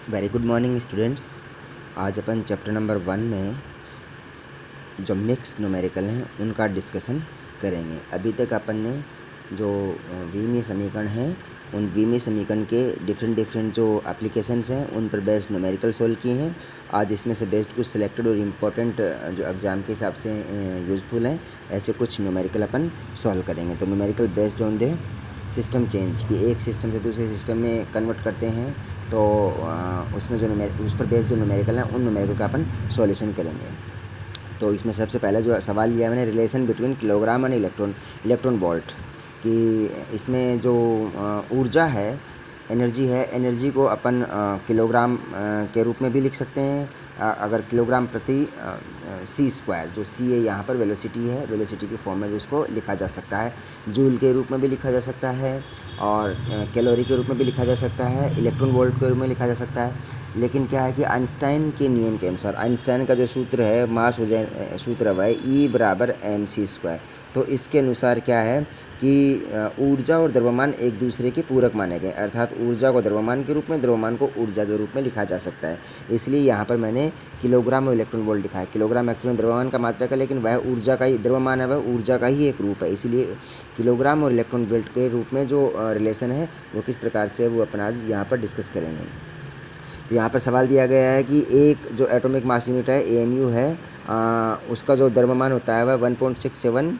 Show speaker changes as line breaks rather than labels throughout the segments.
Very good morning students. आज अपन chapter number 1 में जो मिक्स न्यूमेरिकल हैं उनका डिस्कशन करेंगे। अभी तक अपन ने जो विमीय समीकरण हैं उन विमीय समीकरण के डिफरेंट जो एप्लीकेशंस हैं उन पर बेस्ड न्यूमेरिकल सॉल्व किए हैं। आज इसमें से बेस्ड कुछ सिलेक्टेड और इम्पोर्टेंट जो एग्ज़ाम के हिसाब से यूज़फुल हैं ऐसे कुछ न्यूमेरिकल अपन सॉल्व करेंगे। तो numerical based on the system change कि एक सिस्टम से दूसरे सिस्टम में कन्वर्ट करते हैं, तो उसमें जो उस पर बेस्ड जो न्यूमेरिकल है उन न्यूमेरिकल का अपन सॉल्यूशन करेंगे। तो इसमें सबसे पहला जो सवाल लिया मैंने, relation between kilogram and electron volt, कि इसमें जो ऊर्जा है, एनर्जी है, एनर्जी को अपन किलोग्राम के रूप में भी लिख सकते हैं। अगर किलोग्राम प्रति सी स्क्वायर, जो सी है यहाँ पर वेलोसिटी है, वेलोसिटी की फॉर्म में भी उसको लिखा जा सकता है। जूल के रूप में भी लिखा जा सकता है और कैलोरी के रूप में भी लिखा जा सकता है, इलेक्ट्रॉन वोल्ट के रूप में लिखा जा सकता है। लेकिन क्या है कि आइंस्टाइन के नियम के अनुसार, आइंस्टाइन का जो सूत्र है, मास ऊर्जा सूत्र है, ई बराबर mc²। तो इसके अनुसार क्या है कि ऊर्जा और द्रव्यमान एक दूसरे के पूरक माने गए, अर्थात ऊर्जा को द्रव्यमान के रूप में, द्रव्यमान को ऊर्जा के रूप में लिखा जा सकता है। इसलिए यहाँ पर मैंने किलोग्राम और इलेक्ट्रॉन वोल्ट लिखा है। किलोग्राम एक्चुअली द्रव्यमान का मात्रक है, लेकिन वह ऊर्जा का ही, द्रव्यमान है वह ऊर्जा का ही एक रूप है। इसलिए किलोग्राम और इलेक्ट्रॉन वोल्ट के रूप में जो रिलेशन है वो किस प्रकार से, वो अपन आज यहाँ पर डिस्कस करेंगे। तो यहाँ पर सवाल दिया गया है कि एक जो एटॉमिक मास यूनिट है AMU है, उसका जो द्रव्यमान होता है वह 1.67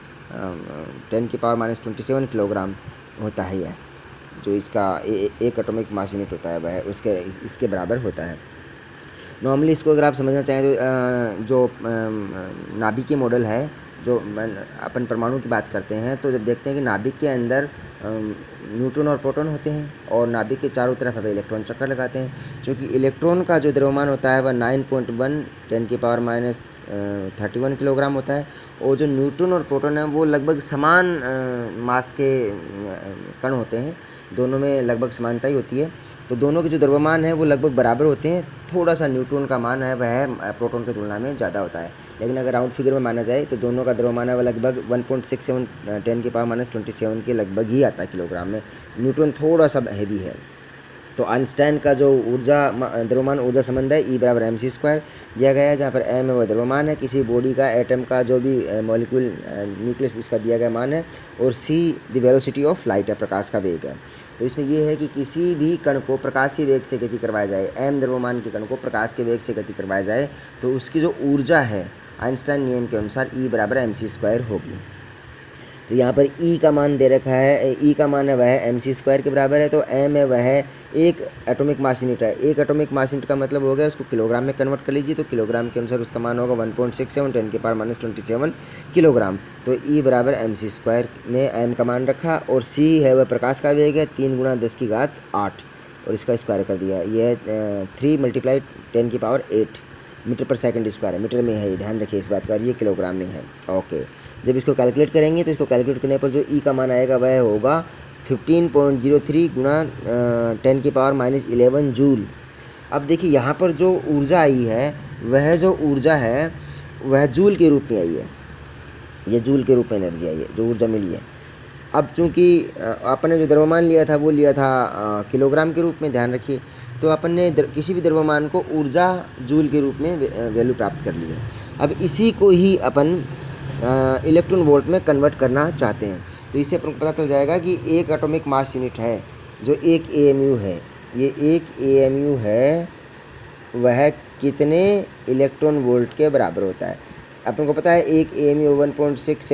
10⁻⁻27 किलोग्राम होता है। यह जो इसका एक एटॉमिक मास यूनिट होता है वह इसके बराबर होता है। नॉर्मली इसको अगर आप समझना चाहें तो जो नाभिकीय मॉडल है, जो अपन परमाणु की बात करते हैं, तो जब देखते हैं कि नाभिक के अंदर न्यूट्रॉन और प्रोटॉन होते हैं और नाभिक के चारों तरफ हमें इलेक्ट्रॉन चक्कर लगाते हैं। क्योंकि इलेक्ट्रॉन का जो द्रव्यमान होता है वह 9.1 10⁻³ किलोग्राम होता है, और जो न्यूट्रॉन और प्रोटॉन है वो लगभग समान मास के कण होते हैं, दोनों में लगभग समानता ही होती है। तो दोनों के जो द्रव्यमान है वो लगभग बराबर होते हैं। थोड़ा सा न्यूट्रॉन का मान है वह प्रोटॉन की तुलना में ज़्यादा होता है, लेकिन अगर राउंड फिगर में माना जाए तो दोनों का द्रव्यमान है वह लगभग 1.67 10⁻⁻27 के लगभग ही आता है किलोग्राम में। न्यूट्रॉन थोड़ा सा हैवी है। तो आइंस्टाइन का जो द्रव्यमान ऊर्जा संबंध है, E बराबर mc² दिया गया है, जहाँ पर m है वह द्रव्यमान है किसी बॉडी का, एटम का जो भी मॉलिक्यूल न्यूक्लियस, उसका दिया गया मान है, और c the velocity of light है, प्रकाश का वेग है। तो इसमें यह है कि किसी भी कण को प्रकाशीय वेग से गति करवाया जाए, m द्रव्यमान के कण को प्रकाश के वेग से गति करवाया जाए, तो उसकी जो ऊर्जा है आइंस्टाइन नियम के अनुसार E बराबर mc² होगी। तो यहाँ पर E का मान दे रखा है, E का मान है वह mc² के बराबर है। तो m है वह एक एटॉमिक मास यूनिट है। एक एटॉमिक मास यूनिट का मतलब हो गया, उसको किलोग्राम में कन्वर्ट कर लीजिए, तो किलोग्राम के अनुसार उसका मान होगा 1.67 10⁻⁻27 किलोग्राम। तो E बराबर mc² में m का मान रखा, और c है वह प्रकाश का वेग है 3 × 10⁸, और इसका स्क्वायर कर दिया। यह 3 × 10⁸ मीटर पर सेकंड स्क्वायर है, मीटर में है, ध्यान रखिए इस बात का, और ये किलोग्राम में है। ओके, जब इसको कैलकुलेट करेंगे तो इसको कैलकुलेट करने पर जो E का मान आएगा वह होगा 15.03 × 10⁻⁻11 जूल। अब देखिए यहाँ पर जो ऊर्जा आई है, वह जो ऊर्जा है वह जूल के रूप में आई है, ये जूल के रूप में एनर्जी आई है, जो ऊर्जा मिली है। अब चूँकि अपन ने जो द्रव्यमान लिया था वो लिया था किलोग्राम के रूप में, ध्यान रखिए। तो अपन ने किसी भी द्रव्यमान को ऊर्जा जूल के रूप में वैल्यू प्राप्त कर ली है। अब इसी को ही अपन इलेक्ट्रॉन वोल्ट में कन्वर्ट करना चाहते हैं। तो इससे अपन को पता चल जाएगा कि एक एटॉमिक मास यूनिट है जो एक AMU है, ये एक AMU है, वह कितने इलेक्ट्रॉन वोल्ट के बराबर होता है। अपन को पता है एक AMU 1.67 ×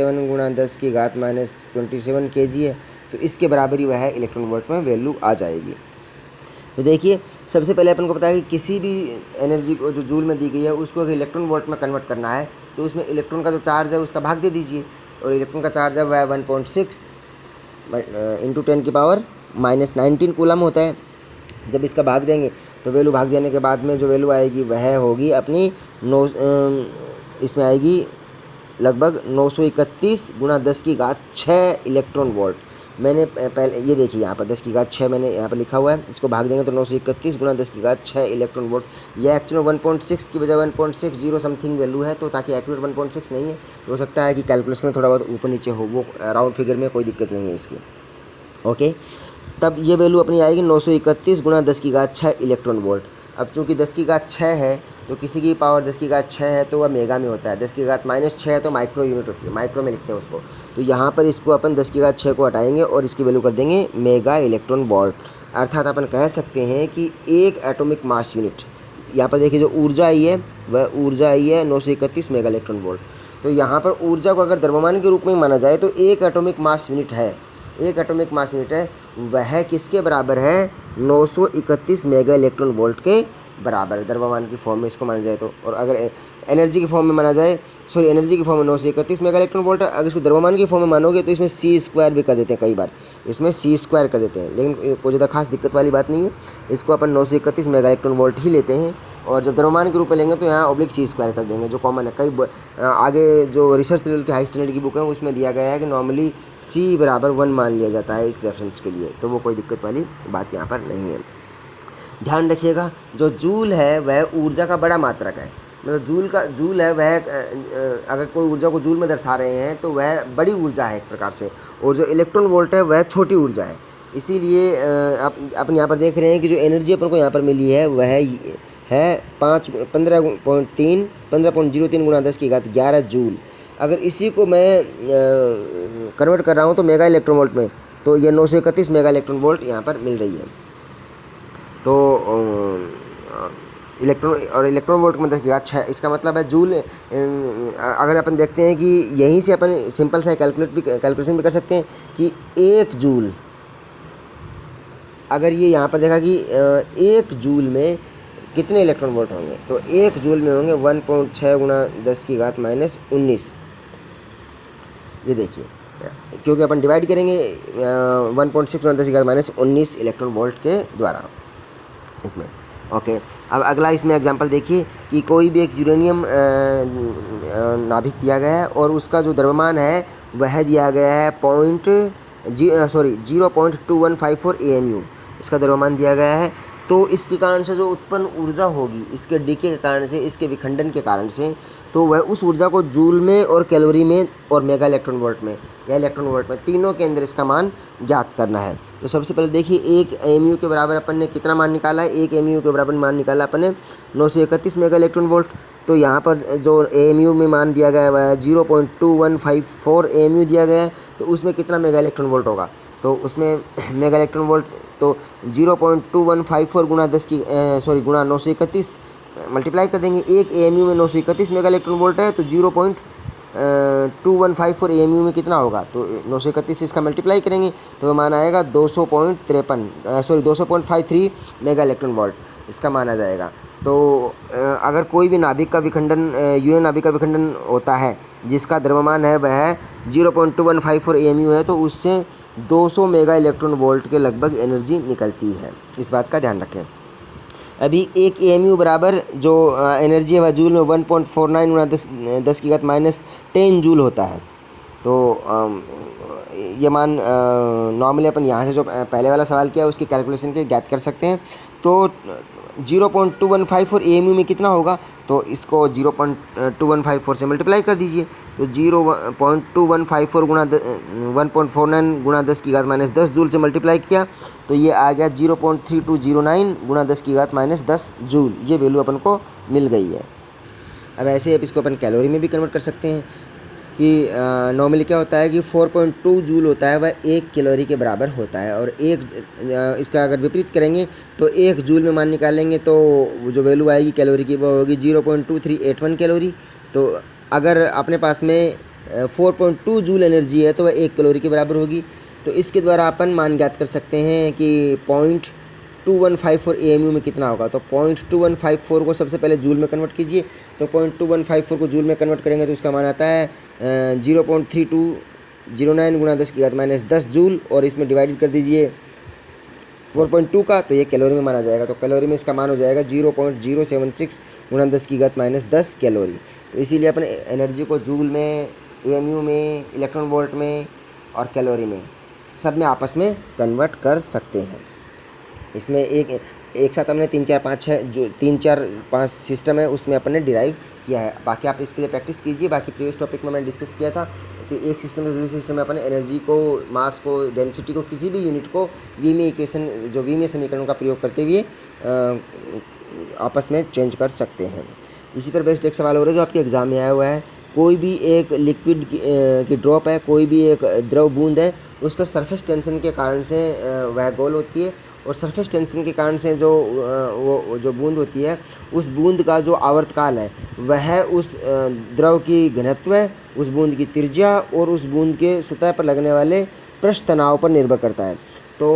10⁻⁻27 kg है, तो इसके बराबर ही वह इलेक्ट्रॉन वोल्ट में वैल्यू आ जाएगी। तो देखिए, सबसे पहले अपन को पता है कि किसी भी एनर्जी को जो जूल में दी गई है उसको अगर इलेक्ट्रॉन वोल्ट में कन्वर्ट करना है, तो उसमें इलेक्ट्रॉन का जो चार्ज है उसका भाग दे दीजिए, और इलेक्ट्रॉन का चार्ज है वह 1.6 × 10⁻⁻19 कूलम होता है। जब इसका भाग देंगे तो वैल्यू भाग देने के बाद में जो वैल्यू आएगी वह होगी अपनी इसमें आएगी लगभग 931 × 10⁶ इलेक्ट्रॉन वोल्ट। मैंने पहले ये देखिए यहाँ पर 10⁶ मैंने यहाँ पर लिखा हुआ है, इसको भाग देंगे तो 931 × 10⁶ इलेक्ट्रॉन वोल्ट। यह एक्चुअली 1.6 की बजाय 1.60 समथिंग वैल्यू है, तो ताकि एक्यूरेट 1.6 नहीं है, तो हो सकता है कि कैलकुलेशन में थोड़ा बहुत ऊपर नीचे हो, वो राउंड फिगर में कोई दिक्कत नहीं है इसकी। ओके, तब ये वैल्यू अपनी आएगी 931 × 10⁶ इलेक्ट्रॉन वोल्ट। अब चूँकि 10 की घात 6 है तो किसी की पावर 10 की घात 6 है तो वह मेगा में होता है, 10 की घात -6 है तो माइक्रो यूनिट होती है, माइक्रो में लिखते हैं उसको। तो यहाँ पर इसको अपन 10 की घात 6 को हटाएंगे और इसकी वैल्यू कर देंगे मेगा इलेक्ट्रॉन वोल्ट। अर्थात अपन कह सकते हैं कि एक एटॉमिक मास यूनिट, यहाँ पर देखिए जो ऊर्जा आई है वह ऊर्जा आई है 931 मेगा इलेक्ट्रॉन वोल्ट। तो यहाँ पर ऊर्जा को अगर द्रव्यमान के रूप में माना जाए तो एक एटॉमिक मास यूनिट है, एक एटॉमिक मास यूनिट है, वह किसके बराबर है? 931 मेगा इलेक्ट्रॉन वोल्ट के बराबर द्रव्यमान की फॉर्म में इसको माना जाए तो। और अगर एनर्जी की फॉर्म में माना जाए, सॉरी एनर्जी की फॉर्म में 931 मेगा इलेक्ट्रॉन वोल्ट है, अगर इसको द्रव्यमान की फॉर्म में मानोगे तो इसमें c² भी कर देते हैं, कई बार इसमें c² कर देते हैं, लेकिन कोई ज़्यादा खास दिक्कत वाली बात नहीं है। इसको अपन 931 मेगा इलेक्ट्रॉन वोल्ट ही लेते हैं और जब द्रव्यमान के रूप में लेंगे तो यहाँ (c² कर देंगे, जो कॉमन है। कई आगे जो रिसर्च लेवल की हाई स्टैंडर्ड की बुक है उसमें दिया गया है कि नॉर्मली c बराबर 1 मान लिया जाता है इस रेफरेंस के लिए, तो वो कोई दिक्कत वाली बात यहाँ पर नहीं है। ध्यान रखिएगा, जो जूल है वह ऊर्जा का बड़ा मात्रक है, मतलब जूल है वह अगर कोई ऊर्जा को जूल में दर्शा रहे हैं तो वह बड़ी ऊर्जा है एक प्रकार से, और जो इलेक्ट्रॉन वोल्ट है वह छोटी ऊर्जा है। इसीलिए अपन यहाँ पर देख रहे हैं कि जो एनर्जी अपन को यहाँ पर मिली है वह है 15.03 गुणा 10 की घात 11 जूल। अगर इसी को मैं कन्वर्ट कर रहा हूँ तो मेगा इलेक्ट्रॉन वोल्ट में, तो ये 931 मेगा इलेक्ट्रॉन वोल्ट यहाँ पर मिल रही है। तो इलेक्ट्रॉन वोल्ट में 10 की घात 6, इसका मतलब है जूल। अगर अपन देखते हैं कि यहीं से अपन सिंपल सा कैलकुलेशन भी कर सकते हैं कि 1 जूल, अगर ये यहाँ पर देखा कि 1 जूल में कितने इलेक्ट्रॉन वोल्ट होंगे, तो 1 जूल में होंगे 1.6 गुणा 10 की घात -19। ये देखिए, क्योंकि अपन डिवाइड करेंगे 1.6 गुणा 10 की घात -19 इलेक्ट्रॉन वोल्ट के द्वारा इसमें। ओके, अब अगला इसमें एग्जांपल देखिए कि कोई भी एक यूरेनियम नाभिक दिया गया है और उसका जो द्रव्यमान है वह दिया गया है 0.2154 AMU, इसका द्रव्यमान दिया गया है। तो इसके कारण से जो उत्पन्न ऊर्जा होगी, इसके डीके के कारण से, इसके विखंडन के कारण से, तो वह उस ऊर्जा को जूल में और कैलोरी में और मेगा इलेक्ट्रॉन वोल्ट में या इलेक्ट्रॉन वोल्ट में, तीनों के अंदर इसका मान ज्ञात करना है। तो सबसे पहले देखिए 1 AMU के बराबर अपन ने कितना मान निकाला है? 1 AMU के बराबर मान निकाला अपन ने 931 मेगा इलेक्ट्रॉन वोल्ट। तो यहाँ पर जो AMU में मान दिया गया है वह 0.2154 AMU दिया गया है, तो उसमें कितना मेगा इलेक्ट्रॉन वोल्ट होगा? तो उसमें मेगा इलेक्ट्रॉन वोल्ट तो 0.2154 गुणा 931 मल्टीप्लाई कर देंगे। 1 AMU में 931 मेगा इलेक्ट्रॉन वोल्ट है, तो 0.2154 AMU में कितना होगा? तो 931 इसका मल्टीप्लाई करेंगे तो मान आएगा 200.53 मेगा इलेक्ट्रॉन वोल्ट, इसका मान आ जाएगा। तो अगर कोई भी नाभिक का विखंडन, यूरेनियम नाभिक का विखंडन होता है जिसका द्रव्यमान है वह 0.2154 AMU है, तो उससे 200 मेगा इलेक्ट्रॉन वोल्ट के लगभग एनर्जी निकलती है, इस बात का ध्यान रखें। अभी 1 AMU बराबर जो एनर्जी है वह जूल में 1.49 गुणा 10 की घात -10 जूल होता है। तो ये मान नॉर्मली अपन यहाँ से जो पहले वाला सवाल किया उसकी कैलकुलेशन के ज्ञात कर सकते हैं। तो 0.2154 AMU में कितना होगा? तो इसको 0.2154 से मल्टीप्लाई कर दीजिए, तो 0.2154 गुणा 1.49 गुणा 10 की घात -10 जूल से मल्टीप्लाई किया तो ये आ गया 0.3209 गुणा 10 की घात -10 जूल। ये वैल्यू अपन को मिल गई है। अब ऐसे अब इसको अपन कैलोरी में भी कन्वर्ट कर सकते हैं कि नॉर्मली क्या होता है कि 4.2 जूल होता है वह 1 कैलोरी के बराबर होता है, और इसका अगर विपरीत करेंगे तो 1 जूल में मान निकालेंगे तो जो वैल्यू आएगी कैलोरी की वो होगी 0.2381 कैलोरी। तो अगर अपने पास में 4.2 जूल एनर्जी है तो वह 1 कैलोरी के बराबर होगी। तो इसके द्वारा अपन मान ज्ञात कर सकते हैं कि 0.2154 AMU में कितना होगा। तो 0.2154 को सबसे पहले जूल में कन्वर्ट कीजिए, तो 0.2154 को जूल में कन्वर्ट करेंगे तो उसका मान आता है 0.3209 गुणा 10 की घात -10 जूल, और इसमें डिवाइडेड कर दीजिए 4.2 का, तो ये कैलोरी में माना जाएगा। तो कैलोरी में इसका मान हो जाएगा 0.076 गुणा 10 की घात -10 कैलोरी। तो इसीलिए अपने एनर्जी को जूल में, AMU में, इलेक्ट्रॉन वोल्ट में और कैलोरी में सब में आपस में कन्वर्ट कर सकते हैं। इसमें एक साथ हमने 3 4 5 6 जो 3 4 5 सिस्टम है उसमें अपन ने डिराइव किया है। बाकी आप इसके लिए प्रैक्टिस कीजिए। बाकी प्रीवियस टॉपिक में मैंने डिस्कस किया था कि एक सिस्टम से दूसरे सिस्टम में अपन एनर्जी को, मास को, डेंसिटी को, किसी भी यूनिट को वीमी इक्वेशन, जो वीमी समीकरण का प्रयोग करते हुए आपस में चेंज कर सकते हैं। इसी पर बेस्ड एक सवाल हो रहा है जो आपके एग्ज़ाम में आया हुआ है, कोई भी एक लिक्विड की ड्रॉप है, कोई भी एक द्रव बूंद है, उस पर सरफेस टेंशन के कारण से वह गोल होती है, और सरफेस टेंशन के कारण से जो वो जो बूंद होती है, उस बूंद का जो आवर्तकाल है वह उस द्रव की घनत्व, उस बूंद की त्रिज्या और उस बूंद के सतह पर लगने वाले पृष्ठ तनाव पर निर्भर करता है। तो